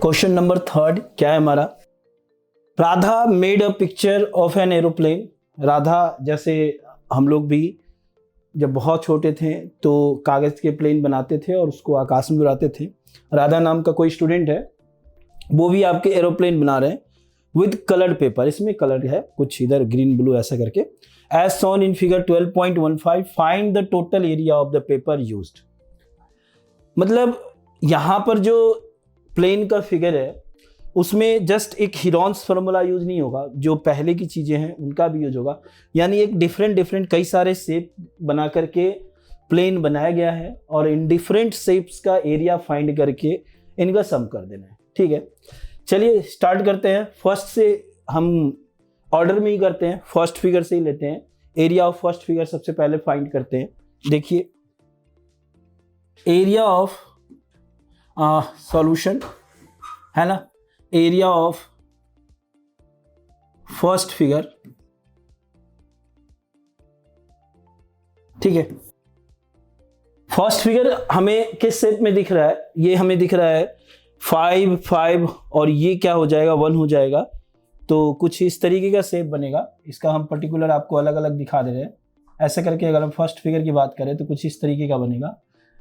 Question number 3 क्या है हमारा? Radha made a picture of an aeroplane. Radha जैसे हम लोग भी जब बहुत छोटे थे तो कागज के प्लेन बनाते थे और उसको आकाश में उड़ाते थे। राधा नाम का कोई स्टूडेंट है, वो भी आपके एरोप्लेन बना रहे हैं विद कलर्ड पेपर। इसमें कलर है कुछ इधर ग्रीन ब्लू ऐसा करके। As shown in figure 12.15 find the total area of the paper used. मतलब यहाँ पर जो प्लेन का फिगर है उसमें जस्ट एक हिरॉन्स फार्मूला यूज नहीं होगा, जो पहले की चीजें हैं उनका भी यूज होगा। यानी एक डिफरेंट कई सारे शेप बना करके प्लेन बनाया गया है और इन डिफरेंट शेप्स का एरिया फाइंड करके इनका सम कर देना है। ठीक है, चलिए स्टार्ट करते हैं। फर्स्ट से हम ऑर्डर में ही करते हैं, फर्स्ट फिगर से ही लेते हैं। एरिया ऑफ फर्स्ट फिगर सबसे पहले फाइंड करते हैं। देखिए एरिया ऑफ सॉल्यूशन है ना, एरिया ऑफ फर्स्ट फिगर। ठीक है, फर्स्ट फिगर हमें किस शेप में दिख रहा है? ये हमें दिख रहा है 5 5 और ये क्या हो जाएगा 1 हो जाएगा। तो कुछ इस तरीके का शेप बनेगा। इसका हम पर्टिकुलर आपको अलग अलग दिखा दे रहे हैं। ऐसा करके अगर हम फर्स्ट फिगर की बात करें तो कुछ इस तरीके का बनेगा।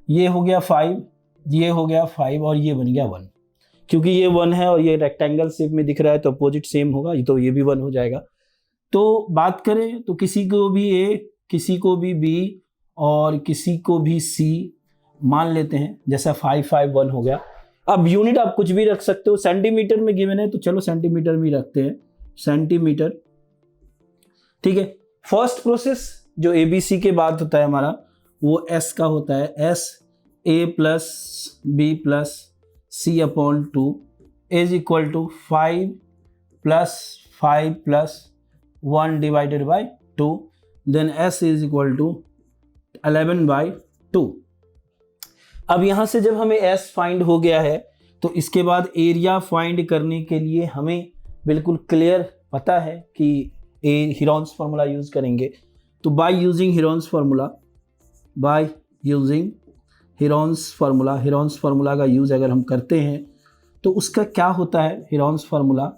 ये हो गया 5, ये हो गया 5 और ये बन गया 1। क्योंकि ये 1 है और ये रेक्टेंगल शेप में दिख रहा है तो अपोजिट सेम होगा, तो ये भी 1 हो जाएगा। तो बात करें तो किसी को भी A, किसी को भी B और किसी को भी C मान लेते हैं। जैसा 5 5 1 हो गया। अब यूनिट आप कुछ भी रख सकते हो। सेंटीमीटर में गिवन है तो चलो सेंटीमीटर में रखते हैं, सेंटीमीटर। ठीक है, फर्स्ट प्रोसेस जो ABC के बाद होता है हमारा वो S का होता है। S A plus B plus C upon 2 is equal to 5 plus 5 plus 1 divided by 2। Then S is equal to 11/2। अब यहाँ से जब हमें S फाइंड हो गया है तो इसके बाद एरिया फाइंड करने के लिए हमें बिल्कुल क्लियर पता है कि हिरॉन्स फार्मूला यूज करेंगे। तो by using Heron's formula, by using Heron's formula का यूज अगर हम करते हैं तो उसका क्या होता है? हिरॉन्स फार्मूला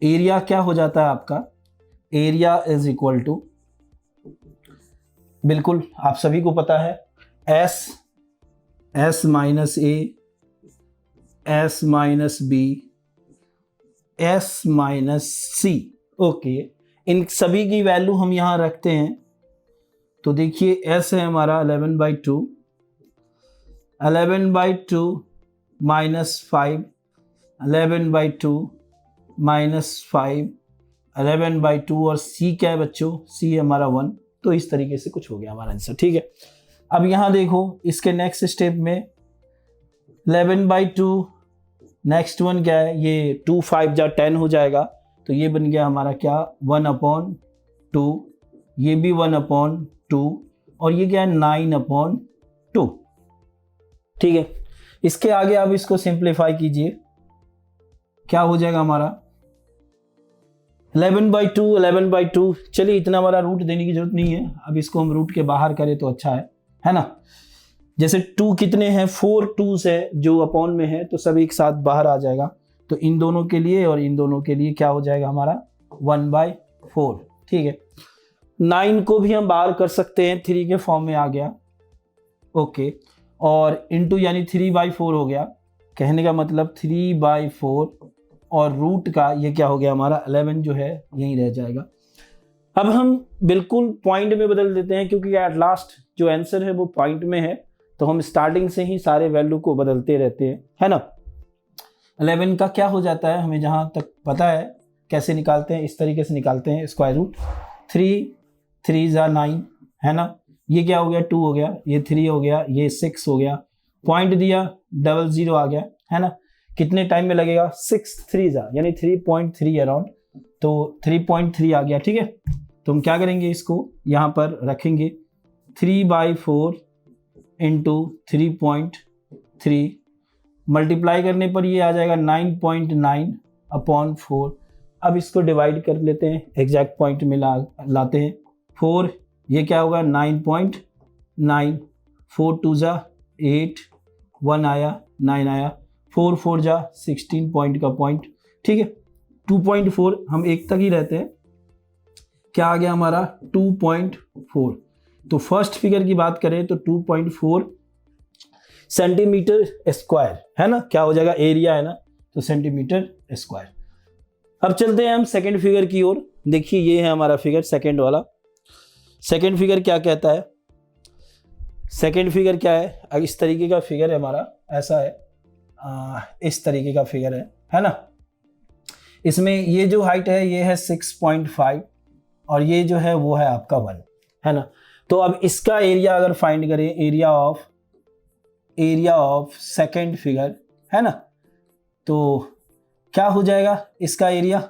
एरिया क्या हो जाता है आपका? एरिया इज इक्वल टू, बिल्कुल आप सभी को पता है, S minus A, S minus B, S minus C। Okay, इन सभी की वैल्यू हम यहाँ रखते हैं। तो देखिए S है हमारा 11/2, 11/2 माइनस 5, 11/2 माइनस 5, 11/2 और C क्या है बच्चों? C है हमारा 1। तो इस तरीके से कुछ हो गया हमारा आंसर। ठीक है, अब यहाँ देखो इसके नेक्स्ट स्टेप में 11/2, नेक्स्ट वन क्या है? ये 2 5 जा 10 हो जाएगा। तो ये बन गया हमारा क्या? 1/2। ये भी 1/2 और ये क्या है? 9/2। ठीक है, इसके आगे आप इसको सिंप्लीफाई कीजिए, क्या हो जाएगा हमारा? 11/2। चलिए इतना बड़ा रूट देने की जरूरत नहीं है। अब इसको हम रूट के बाहर करें तो अच्छा है ना। जैसे 2 कितने हैं? 4 2s है जो अपॉन में है, तो सब एक साथ बाहर आ जाएगा। तो इन दोनों के लिए और इन दोनों के लिए क्या हो जाएगा हमारा? 1/4। ठीक है, 9 को भी हम बाहर कर सकते हैं, 3 के फॉर्म में आ गया। ओके, और इंटू यानी 3/4 हो गया। कहने का मतलब 3/4 और रूट का ये क्या हो गया हमारा? 11 जो है यहीं रह जाएगा। अब हम बिल्कुल पॉइंट में बदल देते हैं क्योंकि एट लास्ट जो आंसर है वो पॉइंट में है, तो हम स्टार्टिंग से ही सारे वैल्यू को बदलते रहते हैं, है ना। 11 का क्या हो जाता है? हमें जहाँ तक पता है कैसे निकालते हैं, इस तरीके से निकालते हैं। स्क्वायर रूट 3 3 × 9 है ना। ये क्या हो गया? 2 हो गया, ये 3 हो गया, ये 6 हो गया। पॉइंट दिया, 00 आ गया, है ना। कितने टाइम में लगेगा? 6 3 यानी 3.3 अराउंड। तो 3.3 आ गया। ठीक है, तो हम क्या करेंगे? इसको यहाँ पर रखेंगे 3/4 इंटू 3.3 मल्टीप्लाई करने पर ये आ जाएगा 9.9/4। अब इसको डिवाइड कर लेते हैं, एग्जैक्ट पॉइंट में लाते हैं। 4 ये क्या होगा? 9.9, 4 2 × 8, 1 आया, 9 आया। 4 4 जा 16 पॉइंट का पॉइंट, ठीक है। 2.4 हम एक तक ही रहते हैं, क्या आ गया हमारा 2.4। तो फर्स्ट फिगर की बात करें तो 2.4 सेंटीमीटर स्क्वायर है ना, क्या हो जाएगा एरिया है ना, तो सेंटीमीटर स्क्वायर। अब चलते हैं हम सेकंड फिगर की ओर। देखिए ये है हमारा फिगर सेकंड वाला। सेकंड फिगर क्या कहता है, सेकंड फिगर क्या है, अब इस तरीके का फिगर है हमारा, ऐसा है, इस तरीके का फिगर है ना। इसमें ये जो हाइट है ये है 6.5 और ये जो है वो है आपका 1 है ना। तो अब इसका एरिया अगर फाइंड करें, एरिया ऑफ सेकंड फिगर है ना, तो क्या हो जाएगा इसका एरिया,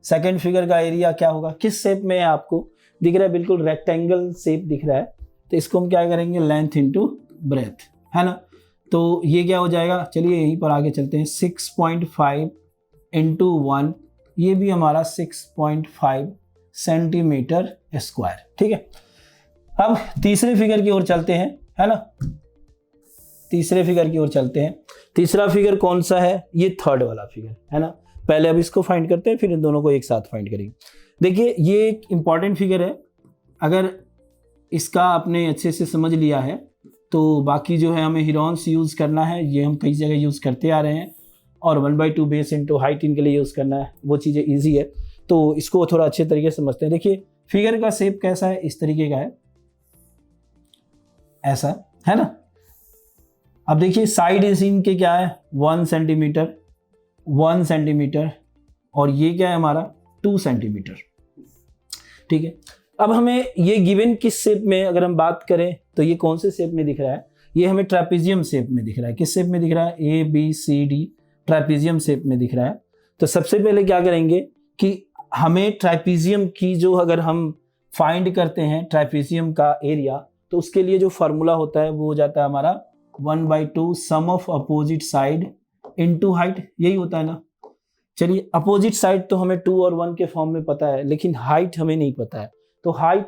सेकंड फिगर का एरिया क्या होगा, किस शेप में है आपको दिख रहा है, बिल्कुल रेक्टेंगल शेप दिख रहा है। तो इसको हम क्या करेंगे, लेंथ इंटू ब्रेथ है ना। तो ये क्या हो जाएगा, चलिए यहीं पर आगे चलते हैं, 6.5 इंटू 1, ये भी हमारा 6.5 सेंटीमीटर स्क्वायर, ठीक है। अब तीसरे फिगर की ओर चलते हैं है ना, तीसरे फिगर की ओर चलते हैं। तीसरा फिगर कौन सा है, ये थर्ड वाला फिगर है ना। पहले अब इसको फाइंड करते हैं, फिर इन दोनों को एक साथ फाइंड करेंगे। देखिए ये एक इंपॉर्टेंट फिगर है, अगर इसका आपने अच्छे से समझ लिया है तो बाकी जो है हमें हीरोन्स यूज़ करना है, ये हम कई जगह यूज़ करते आ रहे हैं, और 1/2 बेस इंटू हाइट इनके लिए यूज़ करना है, वो चीज़ें ईजी है। तो इसको थोड़ा अच्छे तरीके से समझते हैं। देखिए फिगर का शेप कैसा है, इस तरीके का है, ऐसा है ना। अब देखिए साइड इनके क्या है 1 सेंटीमीटर, 1 सेंटीमीटर, और ये क्या है हमारा 2 सेंटीमीटर, ठीक है। अब हमें ये गिवन किस शेप में अगर हम बात करें तो ये कौन से शेप में दिख रहा है, ये हमें ट्रेपेजियम शेप में दिख रहा है। किस शेप में दिख रहा है, ABCD ट्रेपेजियम शेप में दिख रहा है। तो सबसे पहले क्या करेंगे कि हमें ट्रेपेजियम की जो अगर हम फाइंड करते हैं ट्रेपेजियम का एरिया, तो उसके लिए जो फार्मूला होता है वो हो जाता है हमारा 1/2 sum of opposite side into height, यही होता है ना। चलिए अपोजिट साइड तो हमें 2 और 1 के फॉर्म में पता है, लेकिन हाइट हमें नहीं पता है। तो हाइट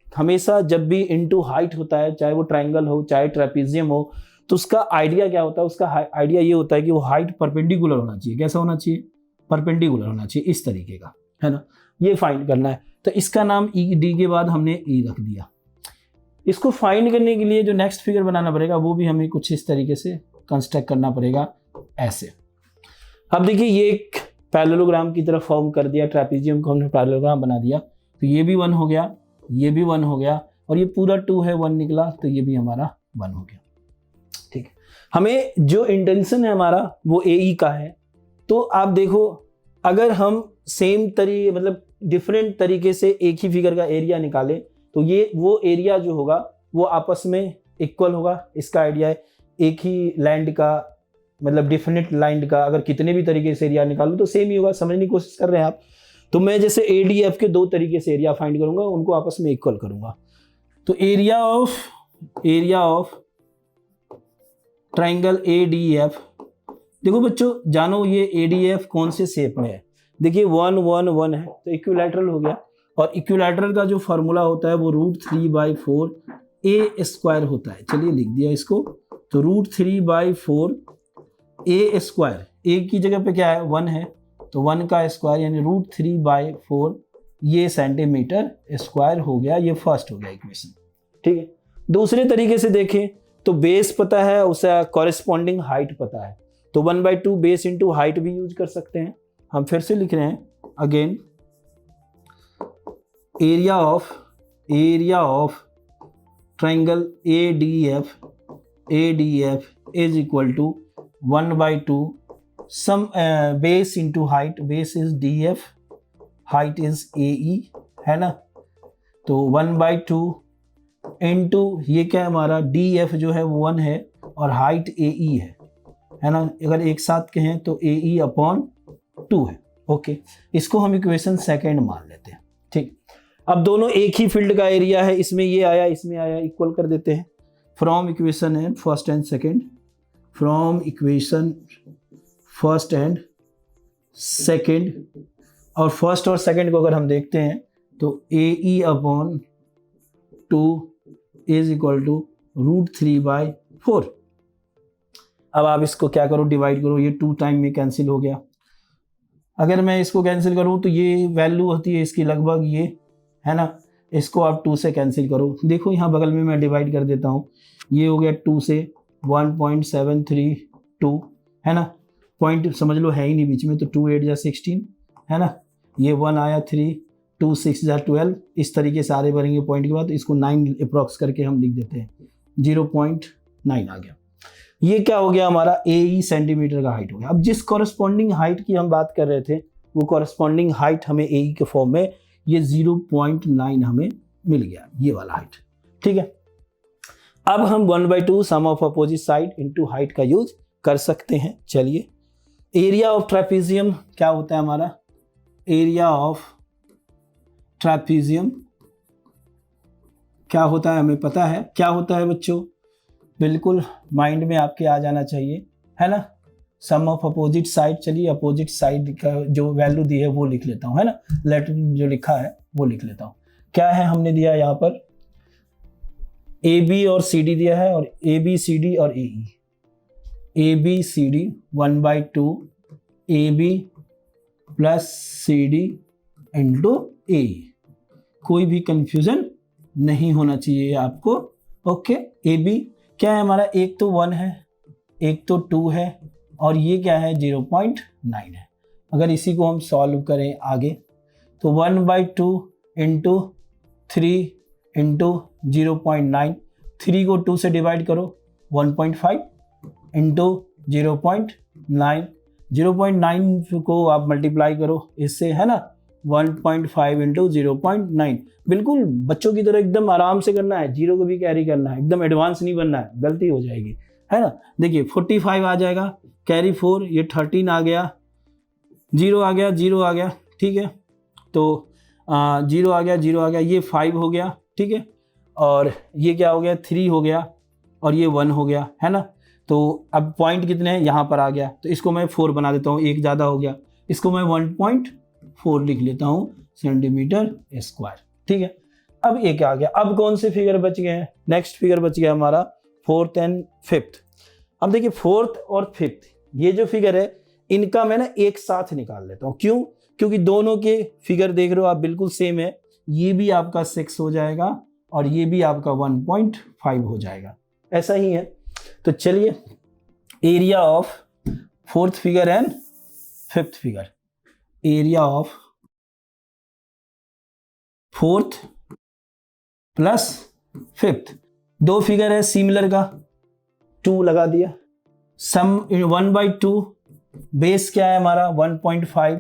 हमेशा जब भी इनटू हाइट होता है, चाहे वो ट्रायंगल हो चाहे ट्रेपेजियम हो, तो उसका आइडिया क्या होता है, उसका आइडिया ये होता है कि वो हाइट परपेंडिकुलर होना चाहिए। कैसा होना चाहिए, परपेंडिकुलर होना चाहिए, इस तरीके का है ना। ये फाइंड करना है, तो इसका नाम डी के बाद हमने रख दिया। इसको फाइंड करने के लिए जो नेक्स्ट फिगर बनाना पड़ेगा वो भी हमें कुछ इस तरीके से कंस्ट्रक्ट करना पड़ेगा, ऐसे। अब देखिए ये एक पैरेललोग्राम की तरफ फॉर्म कर दिया, ट्रेपेजियम को हमने पैरेललोग्राम बना दिया। तो ये भी 1 हो गया, ये भी 1 हो गया, और ये पूरा 2 है, 1 निकला, तो ये भी हमारा 1 हो गया, ठीक है। हमें जो इंटेंशन है हमारा वो AE का है। तो आप देखो अगर हम सेम तरीके मतलब डिफरेंट तरीके से एक ही फिगर का एरिया निकालें तो ये वो एरिया जो होगा वो आपस में इक्वल होगा। इसका आइडिया है एक ही लैंड का मतलब डिफरेंट लैंड का अगर कितने भी तरीके से एरिया निकालो तो सेम ही होगा। समझने की कोशिश कर रहे हैं आप। तो मैं जैसे ADF के 2 तरीके से एरिया फाइंड करूंगा, उनको आपस में इक्वल करूंगा। तो एरिया ऑफ ट्राइंगल ADF, देखो बच्चों जानो ये ADF कौन से शेप में है। देखिए 1 1 1 है तो इक्विलैटरल हो गया, और इक्विलैटरल का जो फॉर्मूला होता है वो √3/4 A² होता है। चलिए लिख दिया इसको, तो √3/4 A², A की जगह पे क्या है 1 है, तो 1 का स्क्वायर यानी √3/4 ये सेंटीमीटर स्क्वायर हो गया। ये फर्स्ट हो गया इक्वेशन, ठीक है। दूसरे तरीके से देखें तो बेस पता है, उसे कॉरेस्पॉन्डिंग हाइट पता है, तो 1/2 बेस इंटू हाइट भी यूज कर सकते हैं। हम फिर से लिख रहे हैं again, area of triangle ADF is equal to 1/2 sum base into height, base is DF, height is AE है ना। तो 1/2 इंटू ये क्या है हमारा DF जो है वो 1 है और हाइट AE है ना। अगर एक साथ कहें तो AE/2 है। ओके, इसको हम इक्वेशन सेकंड मान लेते हैं, ठीक। अब दोनों एक ही फील्ड का एरिया है, इसमें ये आया इसमें आया, इक्वल कर देते हैं from equation and first and second, from equation first and second. और फर्स्ट और सेकंड को अगर हम देखते हैं तो AE/2 इज इक्वल टू √3/4। अब आप इसको क्या करो, डिवाइड करो, ये 2 टाइम में कैंसिल हो गया। अगर मैं इसको कैंसिल करूं तो ये वैल्यू होती है इसकी लगभग ये, है ना, इसको आप 2 से कैंसिल करो। देखो यहाँ बगल में मैं डिवाइड कर देता हूँ, ये हो गया 2 से 1.732, है ना, पॉइंट समझ लो है ही नहीं बीच में, तो 2 8 जा 16, है ना, ये 1 आया 3, 2 6 जा 12, इस तरीके से सारे भरेंगे पॉइंट के बाद, तो इसको 9 अप्रॉक्स करके हम लिख देते हैं, 0.9 आ गया। ये क्या हो गया हमारा, AE सेंटीमीटर का हाइट हो गया। अब जिस कॉरस्पॉन्डिंग हाइट की हम बात कर रहे थे, वो कॉरस्पॉन्डिंग हाइट हमें AE के फॉर्म में ये 0.9 हमें मिल गया, ये वाला हाइट, ठीक है। अब हम 1/2 sum of opposite side into height का यूज कर सकते हैं। चलिए, एरिया ऑफ ट्रेपेजियम क्या होता है हमारा, एरिया ऑफ ट्रेपेजियम क्या होता है हमें पता है, क्या होता है बच्चों, बिल्कुल माइंड में आपके आ जाना चाहिए, है ना, सम ऑफ अपोजिट साइड। चलिए अपोजिट साइड का जो वैल्यू दी है वो लिख लेता हूँ, है ना, लेटर जो लिखा है वो लिख लेता हूँ। क्या है हमने दिया यहाँ पर, AB और CD दिया है, और ABCD और AE, ABCD 1/2 AB plus CD into AE, कोई भी कंफ्यूजन नहीं होना चाहिए आपको। ओके, AB क्या है हमारा, एक तो 1 है, एक तो 2 है, और ये क्या है 0.9 है। अगर इसी को हम सॉल्व करें आगे, तो 1/2 इंटू 3 इंटू 0.9, 3 को 2 से डिवाइड करो, 1.5 इंटू 0.9, 0.9 को आप मल्टीप्लाई करो इससे, है ना, 1.5 इंटू 0.9। बिल्कुल बच्चों की तरह एकदम आराम से करना है, 0 को भी कैरी करना है, एकदम एडवांस नहीं बनना है, गलती हो जाएगी, है ना। देखिए 45 आ जाएगा, कैरी 4, ये 13 आ गया, 0 आ गया, 0 आ गया, ठीक है, तो 0 आ गया, 0 आ गया, ये 5 हो गया, ठीक है, और ये क्या हो गया 3 हो गया, और ये 1 हो गया, है ना। तो अब पॉइंट कितने हैं यहाँ पर आ गया, तो इसको मैं 4 बना देता हूँ, एक ज़्यादा हो गया, इसको मैं 1.4 लिख लेता हूँ सेंटीमीटर स्क्वायर, ठीक है। अब ये क्या आ गया, अब कौन से फिगर बच गए हैं, नेक्स्ट फिगर बच गया हमारा 4th एंड 5th। अब देखिए 4th और 5th ये जो फिगर है इनका मैं ना एक साथ निकाल लेता हूँ, क्यों, क्योंकि दोनों के फिगर देख रहे हो आप बिल्कुल सेम है, ये भी आपका 6 हो जाएगा और ये भी आपका 1.5 हो जाएगा, ऐसा ही है। तो चलिए, area of 4th figure and 5th figure, area of 4th plus 5th, दो फिगर है सिमिलर का, 2 लगा दिया, सम 1/2, बेस क्या है हमारा 1.5,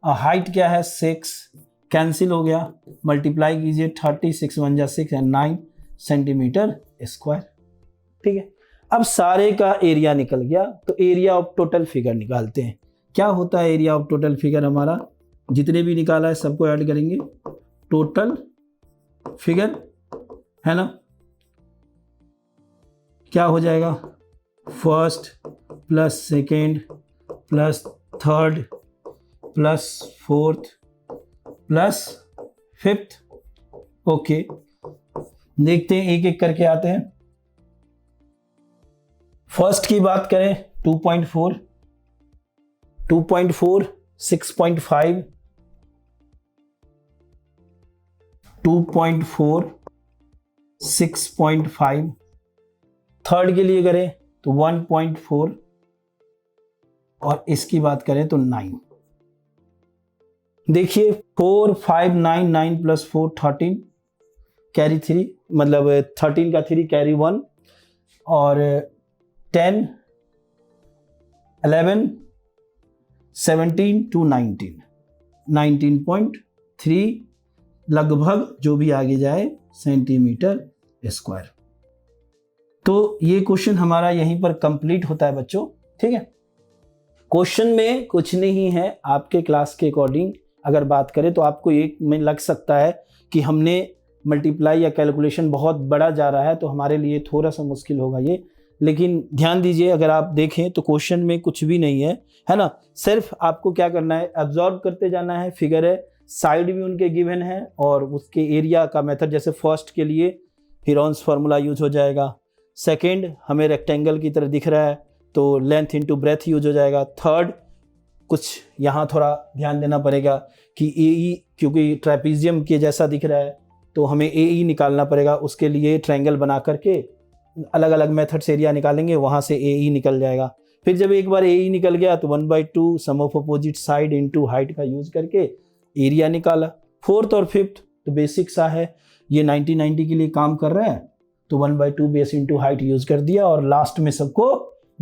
हाइट क्या है 6, कैंसिल हो गया, मल्टीप्लाई कीजिए 36 1 जा 6 एंड 9 सेंटीमीटर स्क्वायर, ठीक है। अब सारे का एरिया निकल गया, तो एरिया ऑफ टोटल फिगर निकालते हैं। क्या होता है एरिया ऑफ टोटल फिगर हमारा, जितने भी निकाला है सबको ऐड करेंगे, टोटल फिगर, है ना, क्या हो जाएगा, first plus second plus third plus 4th plus 5th। Okay, देखते हैं एक एक करके आते हैं। फर्स्ट की बात करें 2.4, 6.5, 2.4, 6.5, थर्ड के लिए करें तो 1.4, और इसकी बात करें तो 9। देखिए 4 5 9 9 प्लस 4 13, कैरी 3, मतलब 13 का 3 कैरी 1, और 10 11 17 to 19, 19.3 लगभग जो भी आगे जाए सेंटीमीटर स्क्वायर। तो ये क्वेश्चन हमारा यहीं पर कंप्लीट होता है बच्चों, ठीक है। क्वेश्चन में कुछ नहीं है, आपके क्लास के अकॉर्डिंग अगर बात करें तो आपको एक में लग सकता है कि हमने मल्टीप्लाई या कैलकुलेशन बहुत बड़ा जा रहा है, तो हमारे लिए थोड़ा सा मुश्किल होगा ये, लेकिन ध्यान दीजिए अगर आप देखें तो क्वेश्चन में कुछ भी नहीं है ना, सिर्फ आपको क्या करना है, एब्जॉर्ब करते जाना है। फिगर है, साइड भी उनके गिवन है, और उसके एरिया का मेथड, जैसे फर्स्ट के लिए हिरॉन्स फार्मूला यूज हो जाएगा, सेकंड हमें रेक्टेंगल की तरह दिख रहा है तो लेंथ इंटू ब्रेथ यूज हो जाएगा। थर्ड, कुछ यहाँ थोड़ा ध्यान देना पड़ेगा कि AE क्योंकि ट्रेपीजियम के जैसा दिख रहा है तो हमें AE निकालना पड़ेगा। उसके लिए ट्रायंगल बना करके अलग अलग मेथड से एरिया निकालेंगे, वहाँ से AE निकल जाएगा। फिर जब एक बार AE निकल गया तो 1/2 sum of opposite side into height का यूज करके एरिया निकाला। फोर्थ और फिफ्थ तो बेसिक सा है, ये 90-90 के लिए काम कर रहे हैं तो 1/2 बेस इंटू हाइट यूज कर दिया और लास्ट में सबको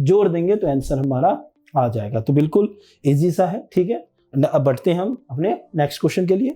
जोड़ देंगे तो आंसर हमारा आ जाएगा। तो बिल्कुल इजी सा है, ठीक है। अब बढ़ते हैं हम अपने नेक्स्ट क्वेश्चन के लिए।